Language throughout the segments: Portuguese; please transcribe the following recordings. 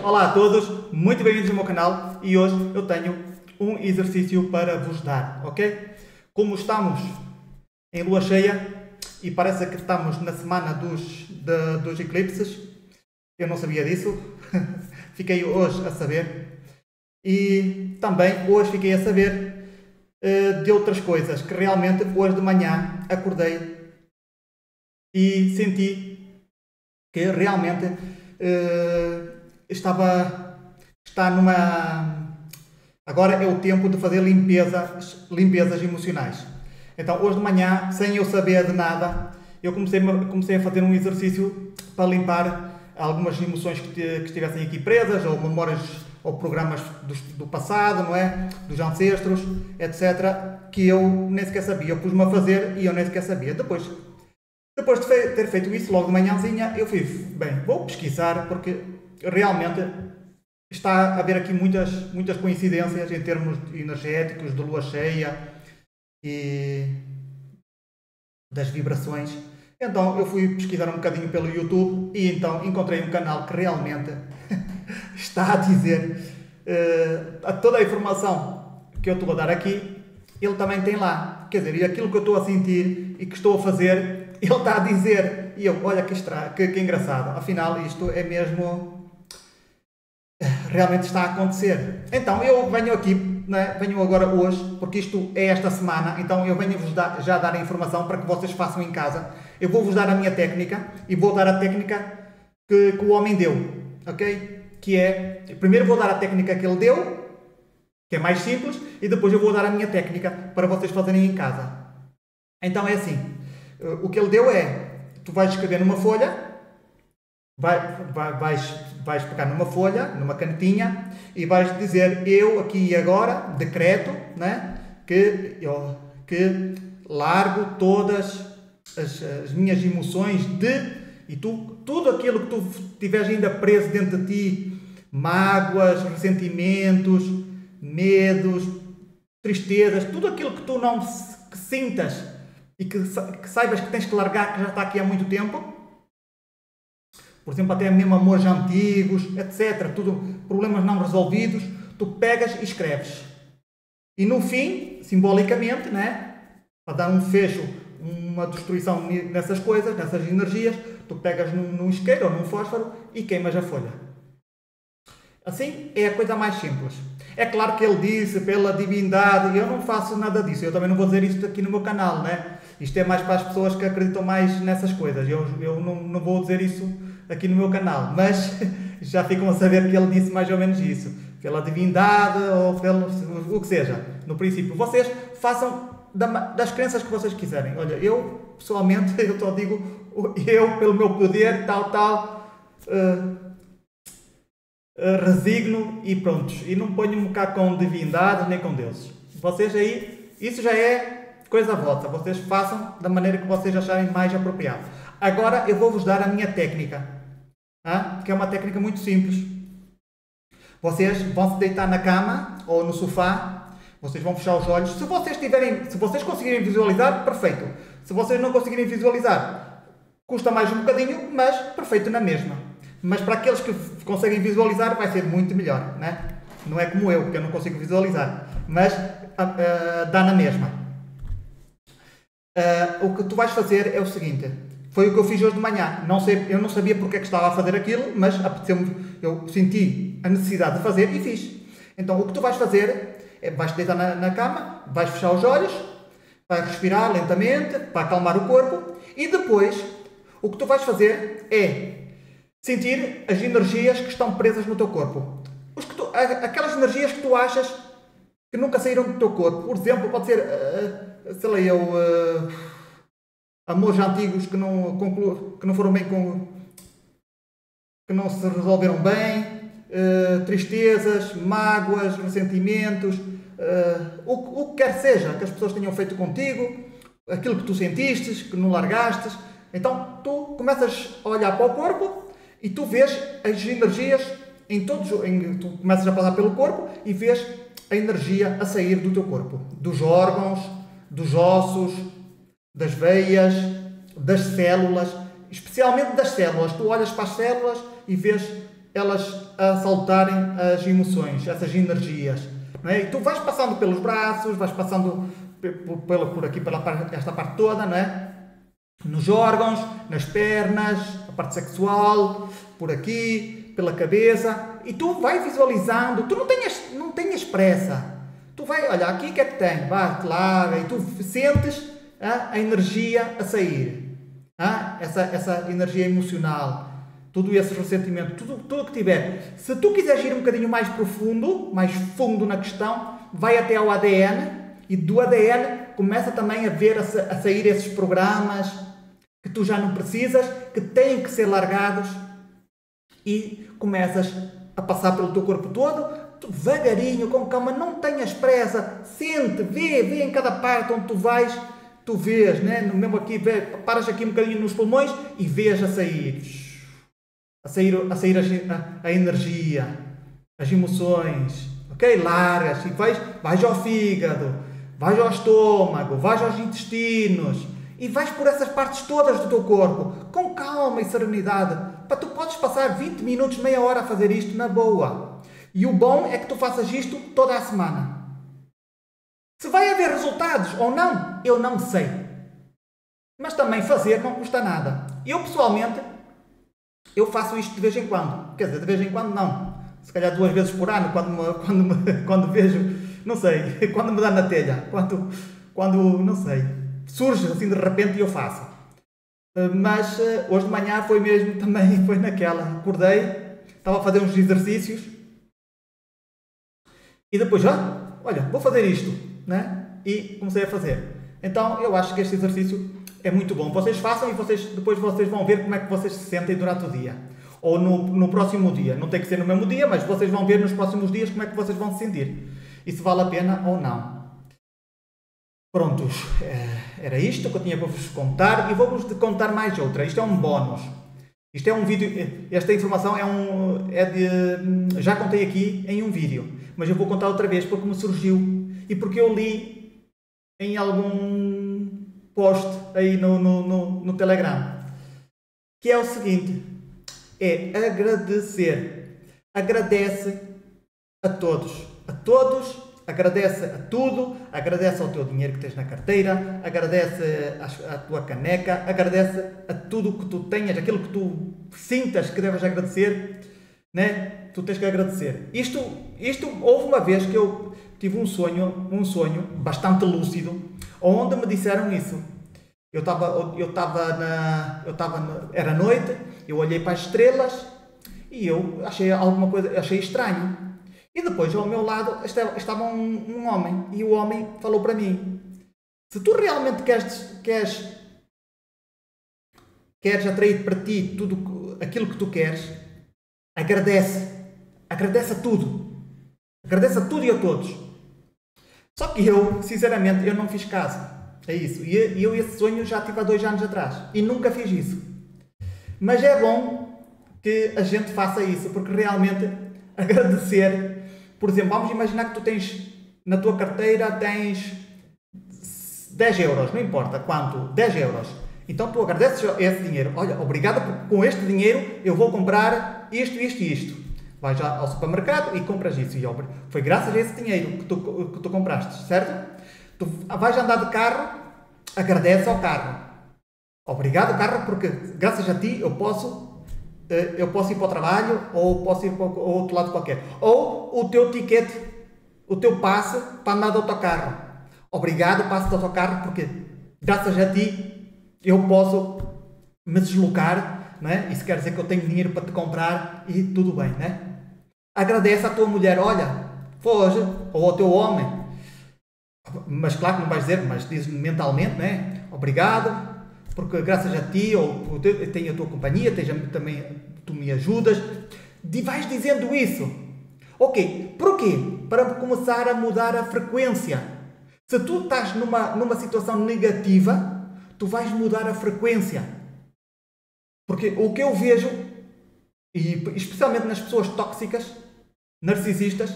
Olá a todos, muito bem-vindos ao meu canal e hoje eu tenho um exercício para vos dar, ok? Como estamos em lua cheia e parece que estamos na semana dos eclipses, eu não sabia disso, fiquei hoje a saber e também hoje fiquei a saber de outras coisas que realmente hoje de manhã acordei e senti que realmente está numa... Agora é o tempo de fazer limpezas emocionais. Então hoje de manhã, sem eu saber de nada, eu comecei a fazer um exercício para limpar algumas emoções que estivessem aqui presas, ou memórias, ou programas do passado, não é? Dos ancestros, etc. Que eu nem sequer sabia. Eu pus-me a fazer e eu nem sequer sabia. Depois de ter feito isso, logo de manhãzinha, eu fui, bem, vou pesquisar, porque realmente está a haver aqui muitas coincidências em termos energéticos, de lua cheia e das vibrações. Então eu fui pesquisar um bocadinho pelo YouTube e então encontrei um canal que realmente está a dizer toda a informação que eu estou a dar aqui, ele também tem lá. Quer dizer, e aquilo que eu estou a sentir e que estou a fazer, ele está a dizer. E eu, olha que engraçado. Afinal, isto é mesmo... realmente está a acontecer. Então, eu venho aqui, né? Venho agora hoje, porque isto é esta semana, então eu venho-vos já dar a informação para que vocês façam em casa. Eu vou-vos dar a minha técnica e vou dar a técnica que o homem deu, ok? Que é, primeiro vou dar a técnica que ele deu, que é mais simples, e depois eu vou dar a minha técnica para vocês fazerem em casa. Então é assim, o que ele deu é, tu vais escrever numa folha, vais pegar numa folha, numa canetinha, e vais dizer, eu aqui e agora, decreto, né, que largo todas as minhas emoções e tudo aquilo que tu tiveres ainda preso dentro de ti, mágoas, ressentimentos, medos, tristezas, tudo aquilo que tu não que sintas e que saibas que tens que largar, que já está aqui há muito tempo, por exemplo, até mesmo amores antigos, etc., tudo, problemas não resolvidos, tu pegas e escreves. E no fim, simbolicamente, né, para dar um fecho, uma destruição nessas coisas, nessas energias, tu pegas num isqueiro ou num fósforo e queimas a folha. Assim é a coisa mais simples. É claro que ele disse pela divindade, eu não faço nada disso, eu também não vou dizer isto aqui no meu canal, né? Isto é mais para as pessoas que acreditam mais nessas coisas, eu não vou dizer isso aqui no meu canal, mas já ficam a saber que ele disse mais ou menos isso, pela divindade ou pelo o que seja, no princípio. Vocês façam das crenças que vocês quiserem. Olha, eu pessoalmente, eu só digo, eu pelo meu poder, resigno e prontos. E não ponho-me cá com divindades nem com deuses. Vocês aí, isso já é coisa vossa. Vocês façam da maneira que vocês acharem mais apropriado. Agora eu vou-vos dar a minha técnica, que é uma técnica muito simples. Vocês vão se deitar na cama ou no sofá, vocês vão fechar os olhos. Se vocês conseguirem visualizar, perfeito. Se vocês não conseguirem visualizar, custa mais um bocadinho, mas perfeito na mesma. Mas para aqueles que conseguem visualizar, vai ser muito melhor, né? Não é como eu, que eu não consigo visualizar, mas dá na mesma. O que tu vais fazer é o seguinte, foi o que eu fiz hoje de manhã. Eu não sabia porque é que estava a fazer aquilo, mas apeteceu-me, eu senti a necessidade de fazer e fiz. Então o que tu vais fazer é, vais-te deitar na cama, vais fechar os olhos, vais respirar lentamente para acalmar o corpo e depois o que tu vais fazer é sentir as energias que estão presas no teu corpo. Aquelas energias que tu achas que nunca saíram do teu corpo. Por exemplo, pode ser, sei lá, amores antigos que não foram bem que não se resolveram bem, tristezas, mágoas, ressentimentos, o que quer seja que as pessoas tenham feito contigo, aquilo que tu sentiste, que não largastes. Então tu começas a olhar para o corpo e tu vês as energias tu começas a passar pelo corpo e vês a energia a sair do teu corpo, dos órgãos, dos ossos, das veias, das células, especialmente das células. Tu olhas para as células e vês elas assaltarem as emoções, essas energias. Não é? E tu vais passando pelos braços, vais passando por aqui, esta parte toda, não é? Nos órgãos, nas pernas, a parte sexual, por aqui, pela cabeça, e tu vai visualizando, tu não tenhas pressa. Tu vai, olha, aqui o que é que tem? Vai, claro, e tu sentes a energia a sair. Essa energia emocional, todo esse ressentimento, tudo que tiver. Se tu quiseres ir um bocadinho mais profundo, mais fundo na questão, vai até ao ADN, e do ADN começa também a sair esses programas que tu já não precisas, que têm que ser largados, e começas a passar pelo teu corpo todo, devagarinho, com calma, não tenhas pressa, sente, vê em cada parte onde tu vais, tu vês, né? Mesmo aqui, paras aqui um bocadinho nos pulmões e vês a sair a energia, as emoções, ok? Largas, e vais ao fígado, vais ao estômago, vais aos intestinos, e vais por essas partes todas do teu corpo, com calma e serenidade. Tu podes passar 20 minutos, meia hora a fazer isto na boa. E o bom é que tu faças isto toda a semana. Se vai haver resultados ou não, eu não sei. Mas também fazer não custa nada. Eu, pessoalmente, eu faço isto de vez em quando. Quer dizer, de vez em quando não. Se calhar 2 vezes por ano, quando vejo, não sei, quando me dá na telha. Quando não sei, surge assim de repente e eu faço. Mas hoje de manhã foi mesmo, também foi naquela. Acordei, estava a fazer uns exercícios e depois, olha, vou fazer isto, né? E comecei a fazer. Então eu acho que este exercício é muito bom. Vocês façam e depois vocês vão ver como é que vocês se sentem durante o dia. Ou no próximo dia. Não tem que ser no mesmo dia, mas vocês vão ver nos próximos dias como é que vocês vão se sentir. E se vale a pena ou não. Prontos, era isto que eu tinha para vos contar, e vou-vos contar mais outra. Isto é um bónus. Isto é um vídeo, esta informação já contei aqui em um vídeo, mas eu vou contar outra vez porque me surgiu e porque eu li em algum post aí no Telegram, que é o seguinte, é agradecer. Agradece a todos, agradece a tudo, agradece ao teu dinheiro que tens na carteira, agradece à tua caneca, agradece a tudo que tu tenhas, aquilo que tu sintas que deves agradecer, né? Tu tens que agradecer. Isto houve uma vez que eu tive um sonho bastante lúcido, onde me disseram isso. Era noite, eu olhei para as estrelas e eu achei estranho. E depois, ao meu lado, estava um homem. E o homem falou para mim, se tu realmente queres atrair para ti tudo aquilo que tu queres, agradece a tudo. Agradece a tudo e a todos. Só que eu, sinceramente, eu não fiz caso. É isso. E eu esse sonho já tive há 2 anos atrás. E nunca fiz isso. Mas é bom que a gente faça isso, porque realmente agradecer. Por exemplo, vamos imaginar que tu tens, na tua carteira, tens 10 euros, não importa quanto, 10 euros. Então tu agradeces esse dinheiro. Olha, obrigado, porque com este dinheiro eu vou comprar isto. Vais já ao supermercado e compras isso. E foi graças a esse dinheiro que tu compraste, certo? Tu vais andar de carro, agradece ao carro. Obrigado, carro, porque graças a ti eu posso ir para o trabalho, ou posso ir para o outro lado qualquer. Ou o teu ticket, o teu passe para andar de autocarro. Obrigado, passe de autocarro, porque graças a ti eu posso me deslocar, não é? Isso quer dizer que eu tenho dinheiro para te comprar e tudo bem, não é? Agradece à tua mulher, olha, foge, ou ao teu homem. Mas claro que não vais dizer, mas diz mentalmente, não é? Obrigado, porque graças a ti, ou tenho a tua companhia, também tu me ajudas. Vais dizendo isso. Ok, porquê? Para começar a mudar a frequência. Se tu estás numa situação negativa, tu vais mudar a frequência. Porque o que eu vejo, e especialmente nas pessoas tóxicas, narcisistas,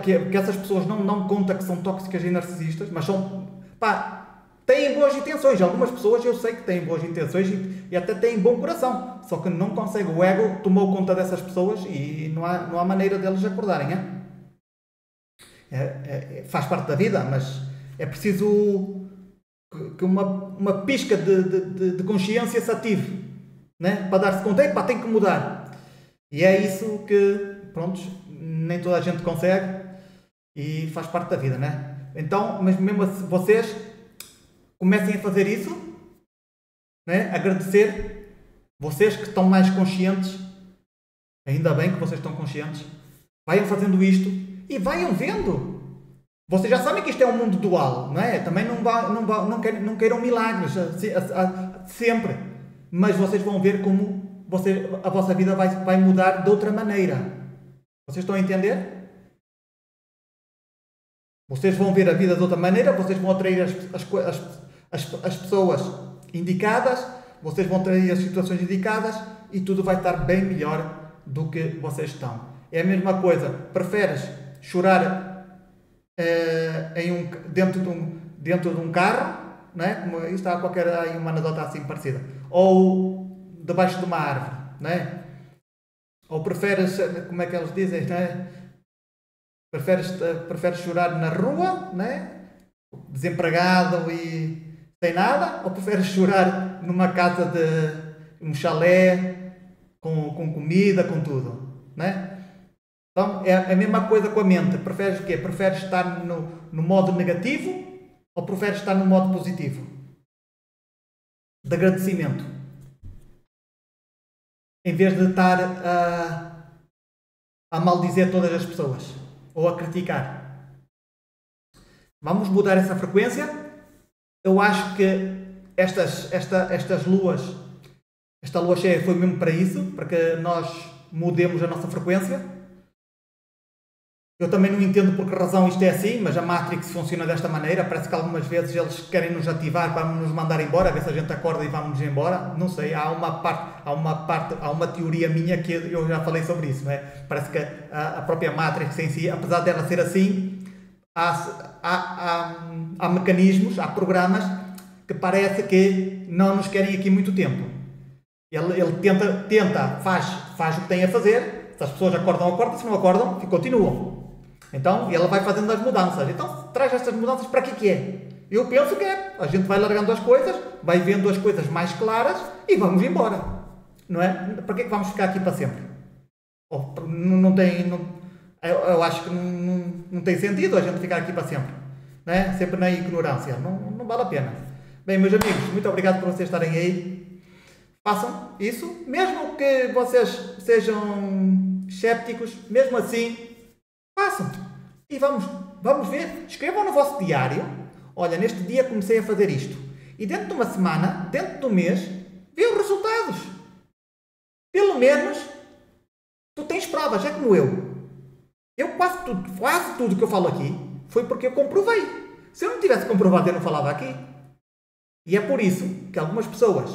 que essas pessoas não contam que são tóxicas e narcisistas, mas têm boas intenções. Algumas pessoas eu sei que têm boas intenções e até têm bom coração. só que não consegue, o ego tomou conta dessas pessoas e não há maneira deles acordarem, faz parte da vida, mas é preciso que uma pisca de consciência se ative, né? Para dar-se conta, tem que mudar. E é isso que, pronto, nem toda a gente consegue e faz parte da vida, né? Então, mas mesmo assim, vocês comecem a fazer isso, né? Agradecer, vocês que estão mais conscientes, ainda bem que vocês estão conscientes, vaiam fazendo isto e vaiam vendo. Vocês já sabem que isto é um mundo dual, não é? Também não queiram milagres sempre, mas vocês vão ver como a vossa vida vai mudar de outra maneira. Vocês estão a entender? Vocês vão ver a vida de outra maneira, vocês vão atrair as pessoas indicadas, vocês vão atrair as situações indicadas e tudo vai estar bem melhor do que vocês estão. É a mesma coisa, preferes chorar dentro de um carro, não é? Como isto há uma anedota assim parecida, ou debaixo de uma árvore, não é? Ou preferes, como é que eles dizem, não é? Preferes chorar na rua, né? Desempregado e sem nada, ou preferes chorar numa casa um chalé com comida, com tudo, né? Então é a mesma coisa com a mente. Preferes o quê? Preferes estar no modo negativo ou preferes estar no modo positivo? De agradecimento. Em vez de estar a maldizer todas as pessoas ou a criticar. Vamos mudar essa frequência. Eu acho que estas luas, esta lua cheia foi mesmo para isso, para que nós mudemos a nossa frequência. Eu também não entendo por que razão isto é assim, mas a Matrix funciona desta maneira. Parece que algumas vezes eles querem nos ativar para nos mandar embora, a ver se a gente acorda e vamos embora. Não sei, há uma teoria minha que eu já falei sobre isso, não é? Parece que a própria Matrix em si, apesar dela ser assim, há mecanismos, há programas que parece que não nos querem aqui muito tempo. Ele tenta, faz o que tem a fazer. Se as pessoas acordam, se não acordam, continuam. Então, ela vai fazendo as mudanças. Então, traz estas mudanças para que é? Eu penso que a gente vai largando as coisas, vai vendo as coisas mais claras e vamos embora. Não é? Para que é que vamos ficar aqui para sempre? Eu acho que não tem sentido a gente ficar aqui para sempre. Não é? Sempre na ignorância. Não vale a pena. Bem, meus amigos, muito obrigado por vocês estarem aí. Façam isso. Mesmo que vocês sejam escépticos, mesmo assim, façam. E vamos ver. Escrevam no vosso diário. Olha, neste dia comecei a fazer isto. E dentro de uma semana, dentro de um mês, vê os resultados. Pelo menos, tu tens provas. É como eu. Eu quase tudo que eu falo aqui foi porque eu comprovei. Se eu não tivesse comprovado, eu não falava aqui. E é por isso que algumas pessoas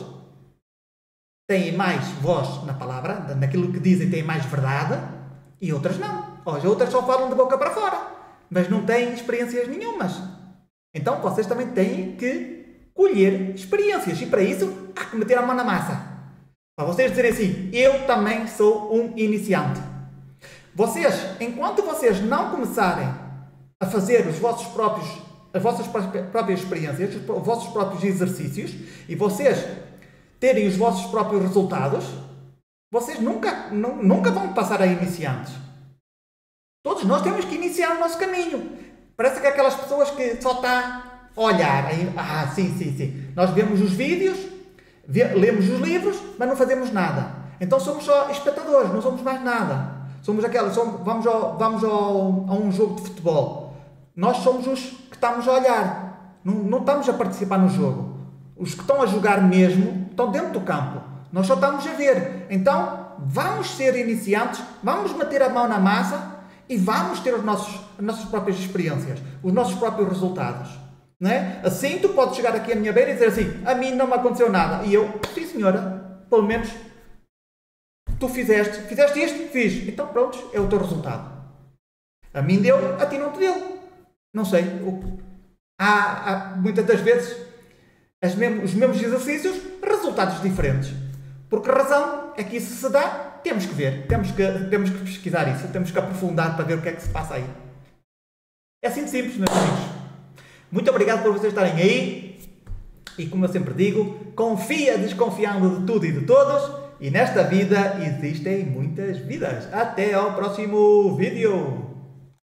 têm mais voz na palavra, naquilo que dizem têm mais verdade, e outras não. Outras só falam de boca para fora, mas não têm experiências nenhumas. Então vocês também têm que colher experiências, e para isso há que meter a mão na massa. Para vocês dizerem assim, eu também sou um iniciante. Vocês, enquanto vocês não começarem a fazer as vossas próprias experiências, os vossos próprios exercícios, e vocês terem os vossos próprios resultados, vocês nunca vão passar a iniciantes. Todos nós temos que iniciar o nosso caminho. Parece que é aquelas pessoas que só está a olhar. Sim. Nós vemos os vídeos, lemos os livros, mas não fazemos nada. Então somos só espectadores, não somos mais nada. Vamos a um jogo de futebol. Nós somos os que estamos a olhar. Não estamos a participar no jogo. Os que estão a jogar mesmo estão dentro do campo. Nós só estamos a ver. Então, vamos ser iniciantes, vamos meter a mão na massa e vamos ter as nossas próprias experiências, os nossos próprios resultados. Não é? Assim, tu podes chegar aqui à minha beira e dizer assim, a mim não me aconteceu nada. E eu, sim senhora, pelo menos tu fizeste isto? Fiz. Então, pronto, é o teu resultado. A mim deu, a ti não te deu. Não sei. Há muitas das vezes os mesmos exercícios, resultados diferentes. Por que razão? é que isso se dá, temos que ver, temos que pesquisar isso, temos que aprofundar para ver o que é que se passa aí. É assim de simples, meus amigos. Muito obrigado por vocês estarem aí. E como eu sempre digo, confia desconfiando de tudo e de todos. E nesta vida existem muitas vidas. Até ao próximo vídeo.